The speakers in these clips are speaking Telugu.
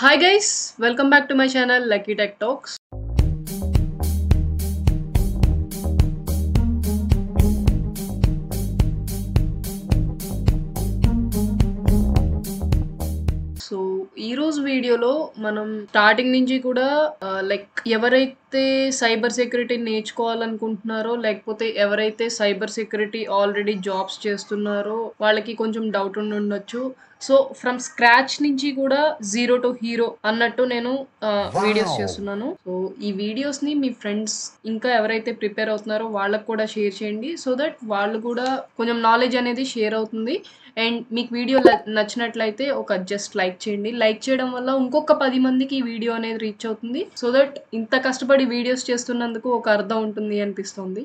Hi guys, welcome back to my channel Lucky Tech Talks. So ఈ రోజు వీడియోలో మనం స్టార్టింగ్ నుంచి కూడా ఎవరైతే సైబర్ సెక్యూరిటీ నేర్చుకోవాలనుకుంటున్నారో లేకపోతే ఎవరైతే సైబర్ సెక్యూరిటీ ఆల్రెడీ జాబ్స్ చేస్తున్నారో వాళ్ళకి కొంచెం డౌట్ ఉండొచ్చు. సో ఫ్రమ్ స్క్రాచ్ నుంచి కూడా జీరో టు హీరో అన్నట్టు నేను వీడియోస్ చేస్తున్నాను. సో ఈ వీడియోస్ ని మీ ఫ్రెండ్స్ ఇంకా ఎవరైతే ప్రిపేర్ అవుతున్నారో వాళ్ళకు కూడా షేర్ చేయండి. సో దట్ వాళ్ళు కూడా కొంచెం నాలెడ్జ్ అనేది షేర్ అవుతుంది. అండ్ మీకు వీడియో నచ్చినట్లయితే ఒక జస్ట్ లైక్ చేయండి. లైక్ చేయడం వల్ల ఇంకొక 10 మందికి ఈ వీడియో అనేది రీచ్ అవుతుంది. సో దట్ ఇంత కష్టపడి వీడియోస్ చేస్తున్నందుకు ఒక అర్థం ఉంటుంది అనిపిస్తుంది.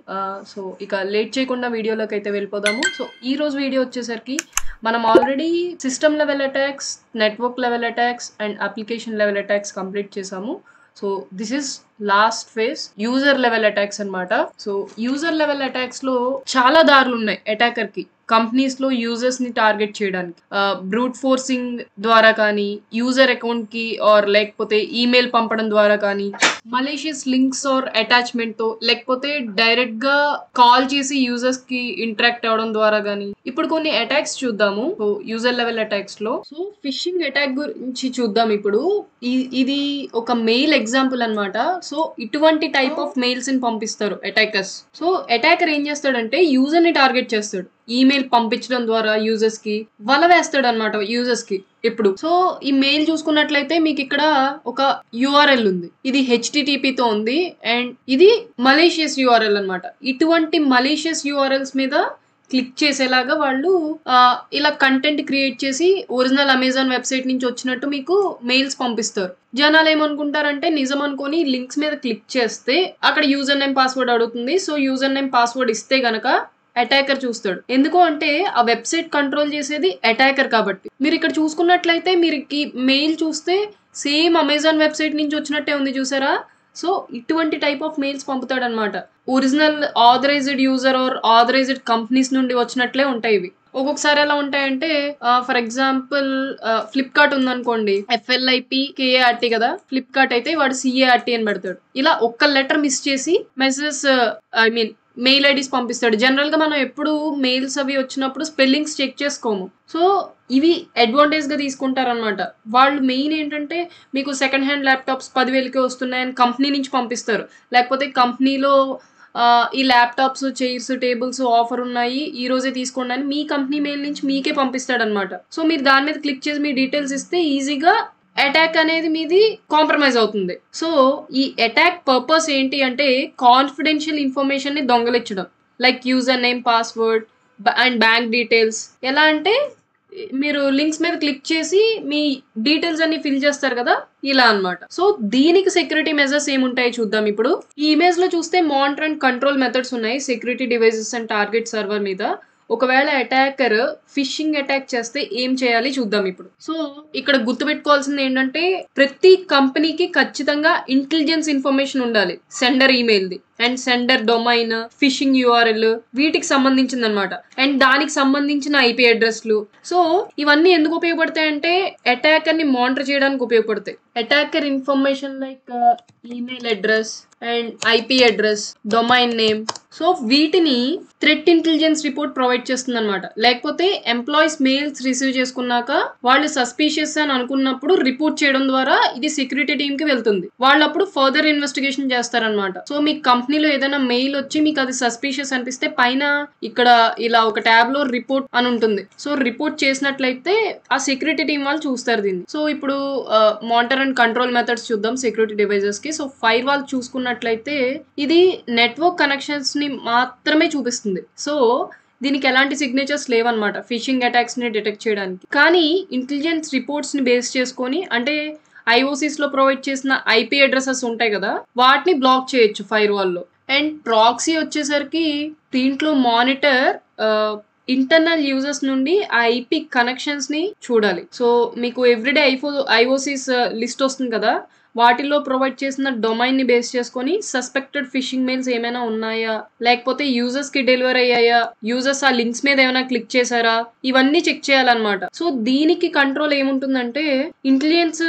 సో ఇక లేట్ చేయకుండా వీడియోలోకి అయితే వెళ్ళిపోదాము. సో ఈ రోజు వీడియో వచ్చేసరికి మనం already system level attacks, network level attacks and application level attacks complete చేసాము. So this is last phase user level attacks అన్నమాట. సో యూజర్ లెవెల్ అటాక్స్ లో చాలా దారులు ఉన్నాయి అటాకర్ కి. కంపెనీస్ లో యూజర్స్ ని టార్గెట్ చేయడానికి బ్రూట్ ఫోర్సింగ్ ద్వారా కానీ, యూజర్ అకౌంట్ కి ఆర్ లేకపోతే ఈమెయిల్ పంపడం ద్వారా కానీ, మలేషియస్ లింక్స్ ఆర్ అటాచ్మెంట్ తో, లేకపోతే డైరెక్ట్ గా కాల్ చేసి యూజర్స్ కి ఇంటరాక్ట్ అవడం ద్వారా కానీ. ఇప్పుడు కొన్ని అటాక్స్ చూద్దాము యూజర్ లెవెల్ అటాక్స్ లో. సో ఫిషింగ్ అటాక్ గురించి చూద్దాం ఇప్పుడు. ఇది ఒక మెయిల్ ఎగ్జాంపుల్ అన్నమాట. సో ఇటువంటి టైప్ ఆఫ్ మెయిల్స్ ని పంపిస్తారు అటాకర్స్. సో అటాకర్ ఏం చేస్తాడంటే యూజర్ ని టార్గెట్ చేస్తాడు. ఈమెయిల్ పంపించడం ద్వారా యూజర్స్ కి వల వేస్తాడు అనమాట యూజర్స్ కి. ఇప్పుడు సో ఈ మెయిల్ చూసుకున్నట్లయితే మీకు ఇక్కడ ఒక యూఆర్ఎల్ ఉంది. ఇది HTTP తో ఉంది అండ్ ఇది మలేషియస్ యూఆర్ఎల్ అనమాట. ఇటువంటి మలేషియస్ యూఆర్ఎల్స్ మీద క్లిక్ చేసేలాగా వాళ్ళు ఇలా కంటెంట్ క్రియేట్ చేసి ఒరిజినల్ అమెజాన్ వెబ్సైట్ నుంచి వచ్చినట్టు మీకు మెయిల్స్ పంపిస్తారు. జనాలు ఏమనుకుంటారంటే నిజం అనుకొని లింక్స్ మీద క్లిక్ చేస్తే అక్కడ యూజర్ నేమ్ పాస్వర్డ్ అడుగుతుంది. సో యూజర్ నేమ్ పాస్వర్డ్ ఇస్తే గనక అటాకర్ చూస్తాడు. ఎందుకు అంటే ఆ వెబ్సైట్ కంట్రోల్ చేసేది అటాకర్ కాబట్టి. మీరు ఇక్కడ చూసుకున్నట్లయితే మీరు మెయిల్ చూస్తే సేమ్ అమెజాన్ వెబ్సైట్ నుంచి వచ్చినట్టే ఉంది, చూసారా? సో ఇటువంటి టైప్ ఆఫ్ మెయిల్స్ పంపుతాడు అనమాట. Original authorized user or authorized companies నుండి వచ్చినట్లే ఉంటాయి ఇవి. ఒక్కొక్కసారి ఎలా ఉంటాయంటే ఫర్ ఎగ్జాంపుల్ ఫ్లిప్కార్ట్ ఉందనుకోండి, FLIPKART కదా. ఫ్లిప్కార్ట్ అయితే వాడు CART అని పెడతాడు. ఇలా ఒక్క లెటర్ మిస్ చేసి మెయిల్ ఐడీస్ పంపిస్తాడు. జనరల్ గా మనం ఎప్పుడు మెయిల్స్ అవి వచ్చినప్పుడు స్పెల్లింగ్స్ చెక్ చేసుకోము. సో ఇవి అడ్వాంటేజ్ గా తీసుకుంటారనమాట. వాళ్ళు మెయిన్ ఏంటంటే మీకు సెకండ్ హ్యాండ్ ల్యాప్టాప్స్ 10,000కే వస్తున్నాయని కంపెనీ నుంచి పంపిస్తారు. లేకపోతే కంపెనీలో ఈ ల్యాప్టాప్స్, చైర్స్, టేబుల్స్ ఆఫర్ ఉన్నాయి, ఈ రోజే తీసుకోండి అని మీ కంపెనీ మెయిల్ నుంచి మీకే పంపిస్తాడనమాట. సో మీరు దాని మీద క్లిక్ చేసి మీ డీటెయిల్స్ ఇస్తే ఈజీగా అటాక్ అనేది మీది కాంప్రమైజ్ అవుతుంది. సో ఈ అటాక్ పర్పస్ ఏంటి అంటే కాన్ఫిడెన్షియల్ ఇన్ఫర్మేషన్ ని దొంగలించడం, like user name, password and bank details. ఎలా అంటే మీరు లింక్స్ మీద క్లిక్ చేసి మీ డీటెయిల్స్ అన్ని ఫిల్ చేస్తారు కదా, ఇలా అన్నమాట. సో దీనికి సెక్యూరిటీ మెజర్స్ ఏముంటాయి చూద్దాం ఇప్పుడు. ఈ ఇమేజ్ లో చూస్తే మానిటర్ అండ్ కంట్రోల్ మెథడ్స్ ఉన్నాయి security devices and target server మీద. ఒకవేళ అటాకర్ ఫిషింగ్ అటాక్ చేస్తే ఏం చేయాలి చూద్దాం ఇప్పుడు. సో ఇక్కడ గుర్తుపెట్టుకోవాల్సింది ఏంటంటే ప్రతి కంపెనీకి ఖచ్చితంగా ఇంటెలిజెన్స్ ఇన్ఫర్మేషన్ ఉండాలి. Sender email the and sender domain, fishing URL, వీటికి సంబంధించింది అనమాట. అండ్ దానికి సంబంధించిన IP అడ్రస్లు. సో ఇవన్నీ ఎందుకు ఉపయోగపడతాయి అంటే అటాకర్ ని మానిటర్ చేయడానికి ఉపయోగపడతాయి. Attacker information like email address and IP address, domain name. So వీటిని థ్రెట్ ఇంటెలిజెన్స్ రిపోర్ట్ ప్రొవైడ్ చేస్తుంది అనమాట. లేకపోతే ఎంప్లాయీస్ మెయిల్స్ రిసీవ్ చేసుకున్నాక వాళ్ళు సస్పీషియస్ అని అనుకున్నప్పుడు రిపోర్ట్ చేయడం ద్వారా ఇది సెక్యూరిటీ టీమ్ కి వెళ్తుంది. వాళ్ళు అప్పుడు ఫర్దర్ ఇన్వెస్టిగేషన్ చేస్తారనమాట. సో మీ కంపెనీలో ఏదైనా మెయిల్ వచ్చి మీకు అది సస్పీషియస్ అనిపిస్తే పైన ఇక్కడ ఇలా ఒక ట్యాబ్ లో రిపోర్ట్ అని ఉంటుంది. సో రిపోర్ట్ చేసినట్లయితే ఆ సెక్యూరిటీ టీం వాళ్ళు చూస్తారు దీన్ని. సో ఇప్పుడు మానిటర్ అండ్ కంట్రోల్ మెథడ్స్ చూద్దాం సెక్యూరిటీ డివైజెస్ కి. సో ఫైర్ వాల్ చూసుకున్నట్లయితే ఇది నెట్వర్క్ కనెక్షన్స్ ని మాత్రమే చూపిస్తుంది. సో దీనికి ఎలాంటి సిగ్నేచర్స్ లేవన్నమాట ఫిషింగ్ అటాక్స్ ని డిటెక్ట్ చేయడానికి. కానీ ఇంటెలిజెన్స్ రిపోర్ట్స్ ని బేస్ చేసుకొని అంటే IOCs లో ప్రొవైడ్ చేసిన IP అడ్రసెస్ ఉంటాయి కదా, వాటిని బ్లాక్ చేయొచ్చు ఫైర్ వాల్ లో. అండ్ ప్రాక్సీ వచ్చేసరికి దీంట్లో మానిటర్ ఇంటర్నల్ యూజర్స్ నుండి ఆ IP కనెక్షన్స్ ని చూడాలి. సో మీకు ఎవ్రీడే IOCs లిస్ట్ వస్తుంది కదా, వాటిలో ప్రొవైడ్ చేసిన డొమైన్ ని బేస్ చేసుకొని సస్పెక్టెడ్ ఫిషింగ్ మెయిల్స్ ఏమైనా ఉన్నాయా, లేకపోతే యూజర్స్ కి డెలివర్ అయ్యాయా, యూజర్స్ ఆ లింక్స్ మీద ఏమైనా క్లిక్ చేశారా, ఇవన్నీ చెక్ చేయాలన్నమాట. సో దీనికి కంట్రోల్ ఏముంటుందంటే ఇంటెలిజెన్స్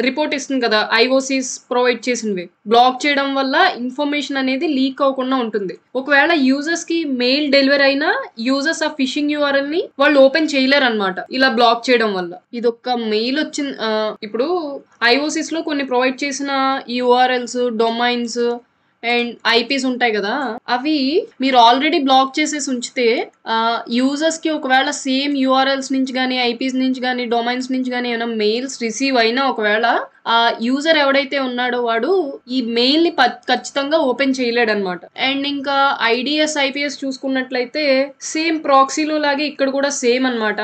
రిపోర్ట్ ఇస్తుంది కదా ఐఓసీస్ ప్రొవైడ్ చేసినవి. బ్లాక్ చేయడం వల్ల ఇన్ఫర్మేషన్ అనేది లీక్ అవ్వకుండా ఉంటుంది. ఒకవేళ యూజర్స్ కి మెయిల్ డెలివరీ అయినా యూజర్స్ ఆ ఫిషింగ్ యూఆర్ఎల్ ని వాళ్ళు ఓపెన్ చేయలేరు అనమాట ఇలా బ్లాక్ చేయడం వల్ల. ఇది ఒక మెయిల్ వచ్చింది. ఇప్పుడు ఐఓసీస్ లో కొన్ని ప్రొవైడ్ చేసిన యూఆర్ఎల్స్, డొమైన్స్ అండ్ ఐపీస్ ఉంటాయి కదా, అవి మీరు ఆల్రెడీ బ్లాక్ చేసేసి ఉంచితే యూజర్స్ కి ఒకవేళ సేమ్ యూఆర్ఎల్స్ నుంచి కానీ, ఐపీస్ నుంచి కానీ, డొమైన్స్ నుంచి కానీ ఏమైనా మెయిల్స్ రిసీవ్ అయినా ఒకవేళ ఆ యూజర్ ఎవడైతే ఉన్నాడో వాడు ఈ మెయిల్ ని ఖచ్చితంగా ఓపెన్ చేయలేడు అనమాట. అండ్ ఇంకా ఐడిఎస్, ఐపీఎస్ చూసుకున్నట్లయితే సేమ్ ప్రాక్సీలో లాగే ఇక్కడ కూడా సేమ్ అనమాట.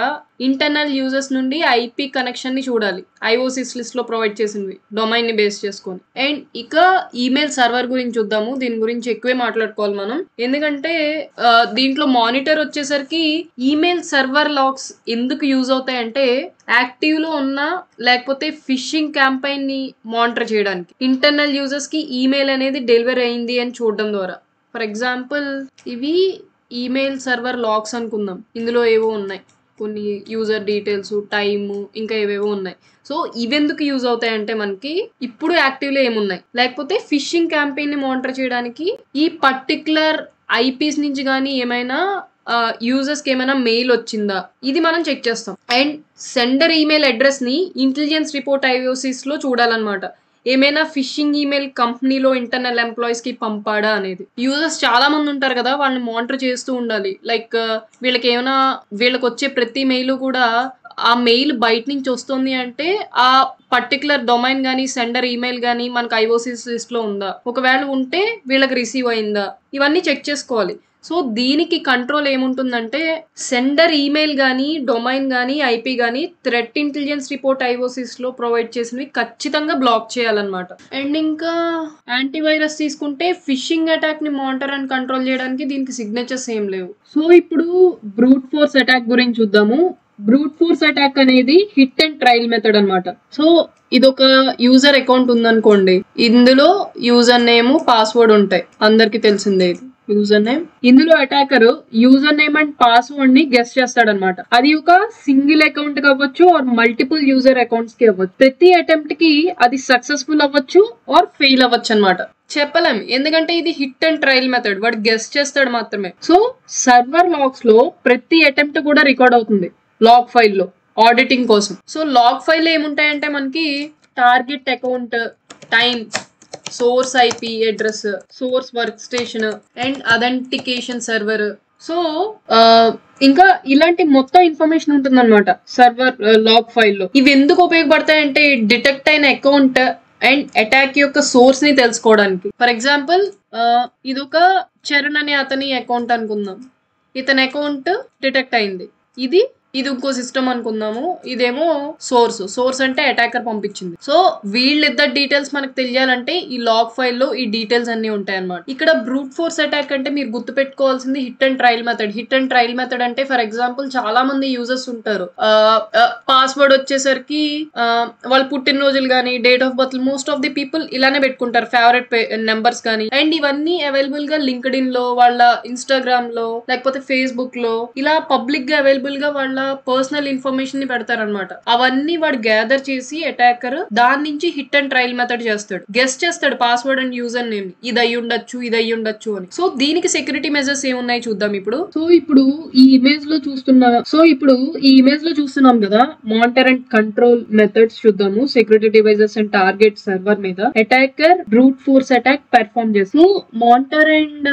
ఇంటర్నల్ యూజర్స్ నుండి ఐపీ కనెక్షన్ ని చూడాలి ఐఓసీస్ లిస్ట్ లో ప్రొవైడ్ చేసింది డొమైన్ ని బేస్ చేసుకొని. అండ్ ఇక ఈమెయిల్ సర్వర్ గురించి చూద్దాము. దీని గురించి ఎక్కువే మాట్లాడుకోవాలి మనం, ఎందుకంటే దీంట్లో మానిటర్ వచ్చేసరికి ఈమెయిల్ సర్వర్ లాగ్స్ ఎందుకు యూజ్ అవుతాయి అంటే యాక్టివ్ లో ఉన్న లేకపోతే ఫిషింగ్ క్యాంపెయిన్ ని మానిటర్ చేయడానికి, ఇంటర్నల్ యూజర్స్ కి ఈమెయిల్ అనేది డెలివరీ అయింది అని చూడడం ద్వారా. ఫర్ ఎగ్జాంపుల్ ఇవి ఈమెయిల్ సర్వర్ లాగ్స్ అనుకుందాం. ఇందులో ఏవో ఉన్నాయి కొన్ని యూజర్ డీటెయిల్స్, టైము, ఇంకా ఏవేవో ఉన్నాయి. సో ఇవెందుకు యూజ్ అవుతాయంటే మనకి ఇప్పుడు యాక్టివ్లో ఏమున్నాయి, లేకపోతే ఫిషింగ్ క్యాంపెయిన్ ని మానిటర్ చేయడానికి ఈ పర్టికులర్ ఐపీస్ నుంచి కానీ ఏమైనా యూజర్స్ కి ఏమైనా మెయిల్ వచ్చిందా ఇది మనం చెక్ చేస్తాం. అండ్ సెండర్ ఈమెయిల్ అడ్రస్ ని ఇంటెలిజెన్స్ రిపోర్ట్ ఐఓసీస్ లో చూడాలన్నమాట. ఏమైనా ఫిషింగ్ ఈమెయిల్ కంపెనీలో ఇంటర్నల్ ఎంప్లాయీస్ కి పంపాడా అనేది. యూజర్స్ చాలా మంది ఉంటారు కదా, వాళ్ళని మానిటర్ చేస్తూ ఉండాలి. లైక్ వీళ్ళకి వచ్చే ప్రతి మెయిల్ కూడా ఆ మెయిల్ బయట నుంచి వస్తుంది అంటే ఆ పర్టికులర్ డొమైన్ కానీ, సెండర్ ఈమెయిల్ కానీ మనకు ఐఓసీస్ లిస్ట్ లో ఉందా, ఒకవేళ ఉంటే వీళ్ళకి రిసీవ్ అయిందా, ఇవన్నీ చెక్ చేసుకోవాలి. సో దీనికి కంట్రోల్ ఏముంటుందంటే సెండర్ ఈమెయిల్ కానీ, డొమైన్ కానీ, ఐపీ కానీ థ్రెట్ ఇంటెలిజెన్స్ రిపోర్ట్ ఐఓసీస్ లో ప్రొవైడ్ చేసినవి ఖచ్చితంగా బ్లాక్ చేయాలన్నమాట. అండ్ ఇంకా యాంటీవైరస్ తీసుకుంటే ఫిషింగ్ అటాక్ ని మానిటర్ అండ్ కంట్రోల్ చేయడానికి దీనికి సిగ్నేచర్స్ ఏం లేవు. సో ఇప్పుడు బ్రూట్ ఫోర్స్ అటాక్ గురించి చూద్దాము. బ్రూట్ ఫోర్స్ అటాక్ అనేది హిట్ అండ్ ట్రయల్ మెథడ్ అనమాట. సో ఇదొక యూజర్ అకౌంట్ ఉందనుకోండి, ఇందులో యూజర్ నేమ్, పాస్వర్డ్ ఉంటాయి, అందరికి తెలిసిందే ఇది యూజర్ నేమ్. ఇందులో attacker user name and password ని గెస్ చేస్తాడనమాట. అది ఒక సింగిల్ అకౌంట్ కి అవ్వచ్చు ఆర్ మల్టిపుల్ యూజర్ అకౌంట్స్ కి అవ్వచ్చు. ప్రతి అటెంప్ట్ కి అది సక్సెస్ఫుల్ అవ్వచ్చు ఆర్ ఫెయిల్ అవ్వచ్చు అనమాట. చెప్పలేం, ఎందుకంటే ఇది హిట్ అండ్ ట్రయల్ మెథడ్, వాడు గెస్ చేస్తాడు మాత్రమే. సో సర్వర్ లాగ్స్ లో ప్రతి అటెంప్ట్ కూడా రికార్డ్ అవుతుంది లాగ్ ఫైల్ లో ఆడిటింగ్ కోసం. సో లాగ్ ఫైల్ ఏముంటాయంటే మనకి target account, time, source IP address, source work station and authentication server. So ఇంకా ఇలాంటి మొత్తం ఇన్ఫర్మేషన్ ఉంటుంది అనమాట సర్వర్ లాగ్ ఫైల్ లో. ఇవి ఎందుకు ఉపయోగపడతాయంటే డిటెక్ట్ అయిన అకౌంట్ అండ్ అటాక్ యొక్క సోర్స్ ని తెలుసుకోవడానికి. ఫర్ ఎగ్జాంపుల్ ఇదొక చరణ్ అనే అతని అకౌంట్ అనుకుందాం. ఇతని అకౌంట్ డిటెక్ట్ అయింది. ఇది ఇంకో సిస్టమ్ అనుకుందాము. ఇదేమో సోర్స్ అంటే అటాకర్ పంపించింది. సో వీళ్ళిద్దరు డీటెయిల్స్ మనకు తెలియాలంటే ఈ లాగ్ ఫైల్ లో ఈ డీటెయిల్స్ అన్ని ఉంటాయి అనమాట. ఇక్కడ బ్రూట్ ఫోర్స్ అటాక్ అంటే మీరు గుర్తు పెట్టుకోవాల్సింది hit and trial method. Hit and trial method అంటే ఫర్ ఎగ్జాంపుల్ చాలా మంది యూజర్స్ ఉంటారు, పాస్వర్డ్ వచ్చేసరికి వాళ్ళ పుట్టినరోజులు కానీ, date of birth, most of the people ఇలానే పెట్టుకుంటారు, ఫేవరెట్ నెంబర్స్ కానీ. అండ్ ఇవన్నీ అవైలబుల్ గా లింక్డ్ ఇన్ లో, వాళ్ళ ఇన్స్టాగ్రామ్ లో, లేకపోతే ఫేస్బుక్ లో ఇలా పబ్లిక్ గా అవైలబుల్ గా వాళ్ళ పర్సనల్ ఇన్ఫర్మేషన్ ని పెడతారనమాట. అవన్నీ వాడు గ్యాదర్ చేసి అటాకర్ దాని నుంచి హిట్ అండ్ ట్రయల్ మెథడ్ చేస్తాడు, గెస్ చేస్తాడు పాస్వర్డ్ అండ్ యూజర్ నేమ్, ఇది అయ్యి ఉండొచ్చు అని. సో దీనికి సెక్యూరిటీ మెజర్స్ ఏమున్నాయి చూద్దాం ఇప్పుడు. సో ఇప్పుడు ఈ ఇమేజ్ లో చూస్తున్నాం కదా, మానిటర్ అండ్ కంట్రోల్ మెథడ్స్ చూద్దాము. Security devices and target server మీద attacker brute force attack perform చేస్తూ మానిటర్ అండ్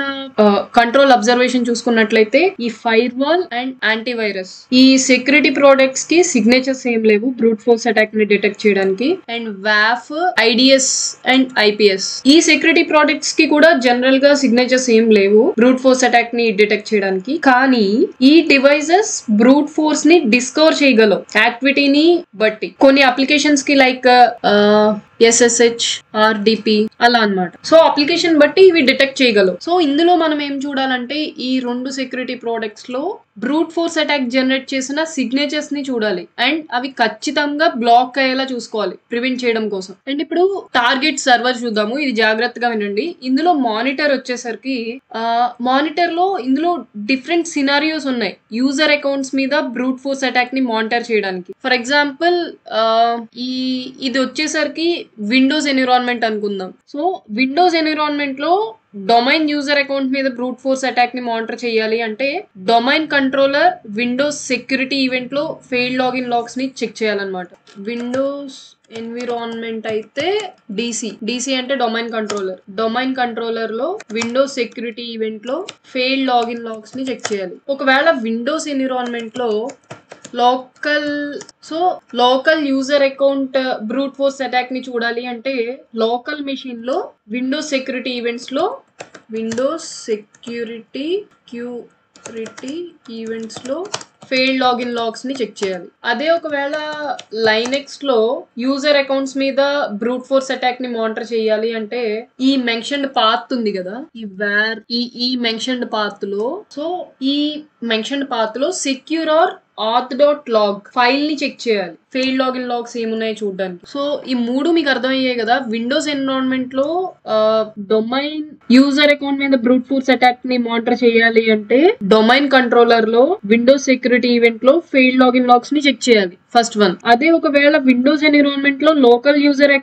కంట్రోల్ అబ్జర్వేషన్ చూసుకున్నట్లయితే ఈ ఫైర్ వాల్ అండ్ యాంటీవైరస్, ఈ సెక్యూరిటీ ప్రొడక్ట్స్ కి సిగ్నేచర్స్ ఏం లేవు బ్రూట్ ఫోర్స్ అటాక్ ని డిటెక్ట్ చేయడానికి. అండ్ వాఫ్, ఐడిఎస్ అండ్ ఐపీఎస్, ఈ సెక్యూరిటీ ప్రొడక్ట్స్ కి కూడా జనరల్ గా సిగ్నేచర్స్ ఏం లేవు బ్రూట్ ఫోర్స్ అటాక్ ని డిటెక్ట్ చేయడానికి. కానీ ఈ డివైజెస్ బ్రూట్ ఫోర్స్ ని డిస్కవర్ చేయగలవు యాక్టివిటీని బట్టి. కొన్ని అప్లికేషన్స్ కి లైక్ SSH, RDP అలా అన్నమాట. సో అప్లికేషన్ బట్టి ఇవి డిటెక్ట్ చేయగలవు. సో ఇందులో మనం ఏం చూడాలంటే ఈ 2 సెక్యూరిటీ ప్రోడక్ట్స్ లో బ్రూట్ ఫోర్స్ అటాక్ జనరేట్ చేసిన సిగ్నేచర్స్ ని చూడాలి అండ్ అవి ఖచ్చితంగా బ్లాక్ అయ్యేలా చూసుకోవాలి ప్రివెంట్ చేయడం కోసం. అండ్ ఇప్పుడు టార్గెట్ సర్వర్ చూద్దాము, ఇది జాగ్రత్తగా వినండి. ఇందులో మానిటర్ వచ్చేసరికి మానిటర్ లో ఇందులో డిఫరెంట్ సినారియోస్ ఉన్నాయి యూజర్ అకౌంట్స్ మీద బ్రూట్ ఫోర్స్ అటాక్ ని మానిటర్ చేయడానికి. ఫర్ ఎగ్జాంపుల్ ఇది వచ్చేసరికి విండోస్ ఎన్విరాన్మెంట్ అనుకుందాం. సో విండోస్ ఎన్విరాన్మెంట్ లో డొమైన్ యూజర్ అకౌంట్ మీద బ్రూట్ ఫోర్స్ అటాక్ ని మానిటర్ చేయాలి అంటే domain controller Windows security event లో ఫెయిల్డ్ లాగిన్ లాగ్స్ ని చెక్ చేయాలన్నమాట. విండోస్ ఎన్విరాన్మెంట్ అయితే DC అంటే డొమైన్ కంట్రోలర్ లో విండోస్ సెక్యూరిటీ ఈవెంట్ లో ఫెయిల్డ్ లాగిన్ లాగ్స్ ని చెక్ చేయాలి. ఒకవేళ విండోస్ ఎన్విరాన్మెంట్ లో local user account brute force attack ని చూడాలి అంటే లోకల్ మెషిన్ లో విండోస్ సెక్యూరిటీ ఈవెంట్స్ లో ఫెయిల్డ్ లాగిన్ లాగ్స్ ని చెక్ చేయాలి. అదే ఒకవేళ లైనెక్స్ లో యూజర్ అకౌంట్స్ మీద బ్రూట్ ఫోర్స్ అటాక్ ని మానిటర్ చేయాలి అంటే ఈ మెన్షన్డ్ పాత్ ఉంది కదా, ఈ మెన్షన్డ్ పాత్ లో సెక్యూర్ ఆర్ auth.log ఫైల్ ని చెక్ చేయాలి ఫెయిల్డ్ లాగిన్ లాగ్స్ ఏమున్నాయో చూడడానికి. సో ఈ 3 మీకు అర్థమయ్యాయి కదా. విండోస్ ఎన్విరాన్మెంట్ లో డొమైన్ యూజర్ అకౌంట్ మీద బ్రూట్ ఫోర్స్ అటాక్ ని మానిటర్ చేయాలి అంటే డొమైన్ కంట్రోలర్ లో విండోస్ సెక్యూరిటీ ఈవెంట్ లో ఫెయిల్డ్ లాగిన్ లాగ్స్ ని చెక్ చేయాలి ఫస్ట్ వన్. అదే ఒకవేళ విండోస్ ఎన్విరాన్మెంట్ లో local user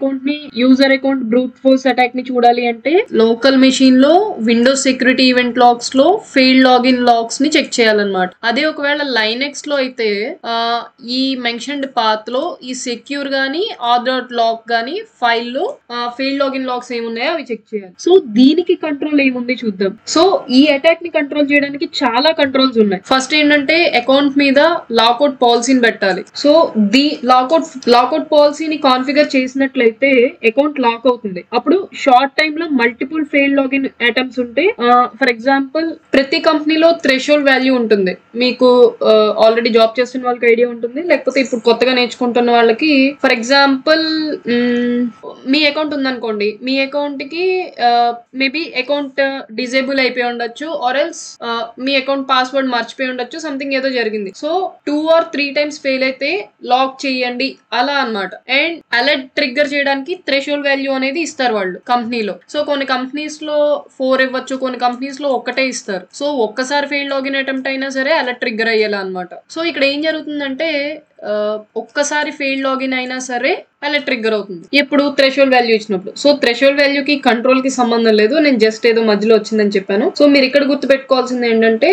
account brute force attack ని చూడాలి అంటే లోకల్ మెషిన్ లో విండోస్ సెక్యూరిటీ ఈవెంట్ లాగ్స్ లో ఫెయిల్డ్ లాగిన్ లాగ్స్ ని చెక్ చేయాలన్నమాట. అదే ఒకవేళ లైనెక్స్ లో అయితే ఈ మెన్షన్డ్ పాత్ లో ఈ సెక్యూర్ గానీ auth.log గానీ ఫైల్ లో ఫెయిల్డ్ లాగిన్ లాగ్స్ ఏమున్నాయో అవి చెక్ చేయాలి. సో దీనికి కంట్రోల్ ఏముంది చూద్దాం. సో ఈ అటాక్ ని కంట్రోల్ చేయడానికి చాలా కంట్రోల్స్ ఉన్నాయి. ఫస్ట్ ఏంటంటే అకౌంట్ మీద లాకౌట్ పాలసీని పెట్టాలి. సో లాకౌట్ పాలసీని కాన్ఫిగర్ చేసినట్లయితే అకౌంట్ లాక్ అవుతుంది. అప్పుడు షార్ట్ టైమ్ లో మల్టిపుల్ ఫెయిల్డ్ లాగిన్ అటెంప్ట్స్ ఉంటే ఫర్ ఎగ్జాంపుల్ ప్రతి కంపెనీలో థ్రెషోల్డ్ వాల్యూ ఉంటుంది. మీకు ఆల్రెడీ జాబ్ చేస్తున్న వాళ్ళకి ఐడియా ఉంటుంది, లేకపోతే ఇప్పుడు కొత్తగా నేర్చుకుంటున్న వాళ్ళకి. ఫర్ ఎగ్జాంపుల్ మీ అకౌంట్ ఉందనుకోండి, మీ అకౌంట్ కి మేబీ అకౌంట్ డిజేబుల్ అయిపోయి ఉండొచ్చు, or else me account password మర్చిపోయి ఉండొచ్చు, సంథింగ్ ఏదో జరిగింది. సో 2 or 3 times ఫెయిల్ అయితే లాక్ చేయండి అలా అన్నమాట. అండ్ అలర్ట్ ట్రిగ్గర్ చేయడానికి థ్రెషోల్డ్ వాల్యూ అనేది ఇస్తారు వాళ్ళు కంపెనీలో. సో కొన్ని కంపెనీస్ లో 4 ఇవ్వచ్చు, కొన్ని కంపెనీస్ లో 1 ఇస్తారు. సో ఒక్కసారి ఫెయిల్డ్ లాగిన్ అటెంప్ట్ అయినా సరే అలర్ట్ ట్రిగ్గర్ అయ్యేలా అన్నమాట. సో ఇక్కడ ఏం జరుగుతుందంటే ఒక్కసారి ఫెయిల్డ్ లాగిన్ అయినా సరే అలా ట్రిగ్గర్ అవుతుంది ఎప్పుడు థ్రెషోల్డ్ వాల్యూ ఇచ్చినప్పుడు. సో థ్రెషోల్డ్ వాల్యూకి కంట్రోల్ కి సంబంధం లేదు, నేను జస్ట్ ఏదో మధ్యలో వచ్చిందని చెప్పాను. సో మీరు ఇక్కడ గుర్తుపెట్టుకోవాల్సింది ఏంటంటే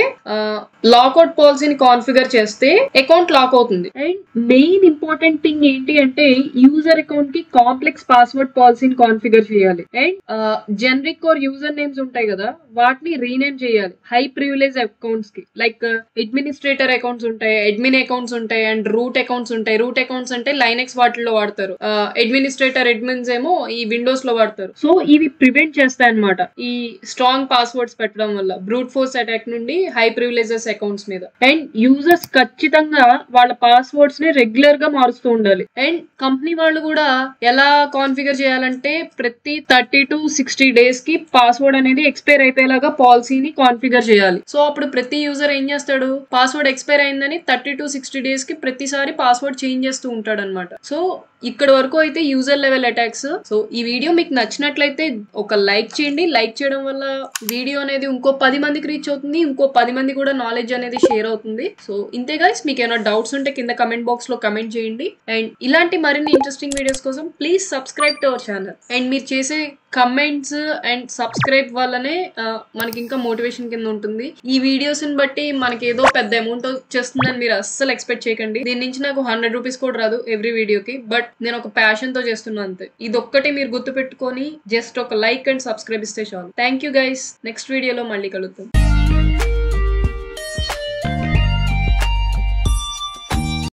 లాకౌట్ పాలసీని కాన్ఫిగర్ చేస్తే అకౌంట్ లాక్ అవుతుంది. అండ్ మెయిన్ ఇంపార్టెంట్ థింగ్ ఏంటి అంటే యూజర్ అకౌంట్ కి కాంప్లెక్స్ పాస్వర్డ్ పాలసీని కాన్ఫిగర్ చేయాలి. And generic are user names ఉంటాయి కదా, వాటిని రీనేమ్ చేయాలి హై ప్రివిలేజ్ అకౌంట్స్ కి. లైక్ అడ్మినిస్ట్రేటర్ అకౌంట్స్ ఉంటాయి, అడ్మిన్ అకౌంట్స్ ఉంటాయి, అండ్ రూట్ అకౌంట్స్ ఉంటాయి. రూట్ అకౌంట్స్ అంటే లైనెక్స్ వాటిల్లో వాడతారు, అడ్మిన్స్ ఏమో ఈ విండోస్ లో వాడతారు. సో ఇవి ప్రివెంట్ చేస్తాయి అన్నమాట ఈ స్ట్రాంగ్ పాస్వర్డ్స్ పెట్టడం వల్ల బ్రూట్ ఫోర్స్ అటాక్ నుండి హై ప్రివిలేజెస్ అకౌంట్స్ మీద. అండ్ యూజర్స్ ఖచ్చితంగా వాళ్ళ పాస్వర్డ్స్ ని రెగ్యులర్ గా మారుస్తూ ఉండాలి. అండ్ కంపెనీ వాళ్ళు కూడా ఎలా కాన్ఫిగర్ చేయాలంటే ప్రతి 30 to 60 days కి పాస్వర్డ్ అనేది ఎక్స్పైర్ అయిపోయేలాగా పాలసీని కాన్ఫిగర్ చేయాలి. సో అప్పుడు ప్రతి యూజర్ ఏం చేస్తాడు, పాస్వర్డ్ ఎక్స్పైర్ అయిందని 30 to 60 days కి ప్రతిసారి పాస్వర్డ్ చేంజ్ చేస్తూ ఉంటాడు అనమాట. సో ఇక్కడ వరకు అయితే యూజర్ లెవెల్ అటాక్స్. సో ఈ వీడియో మీకు నచ్చినట్లయితే ఒక లైక్ చేయండి. లైక్ చేయడం వల్ల వీడియో అనేది ఇంకో 10 మందికి రీచ్ అవుతుంది, ఇంకో 10 మంది కూడా నాలెడ్జ్ అనేది షేర్ అవుతుంది. సో ఇంతే గైస్, మీకు ఏమైనా డౌట్స్ ఉంటే కింద కమెంట్ బాక్స్ లో కమెంట్ చేయండి. అండ్ ఇలాంటి మరిన్ని ఇంట్రెస్టింగ్ వీడియోస్ కోసం please subscribe to our channel. And మీరు చేసే కమెంట్స్ అండ్ సబ్స్క్రైబ్ వల్లనే మనకి ఇంకా మోటివేషన్ కింద ఉంటుంది. ఈ వీడియోస్ ని బట్టి మనకి ఏదో పెద్ద అమౌంట్ వచ్చేస్తుందని మీరు అస్సలు ఎక్స్పెక్ట్ చేయకండి. దీని నుంచి నాకు 100 రూపీస్ కూడా రాదు ఎవ్రీ వీడియోకి, బట్ నేను ఒక ప్యాషన్ తో చేస్తున్నా అంతే. ఇది ఒక్కటి మీరు గుర్తు పెట్టుకొని జస్ట్ ఒక లైక్ అండ్ సబ్స్క్రైబ్ ఇస్తే చాలు. థ్యాంక్ యూ గైస్, నెక్స్ట్ వీడియోలో మళ్ళీ కలుద్దాం.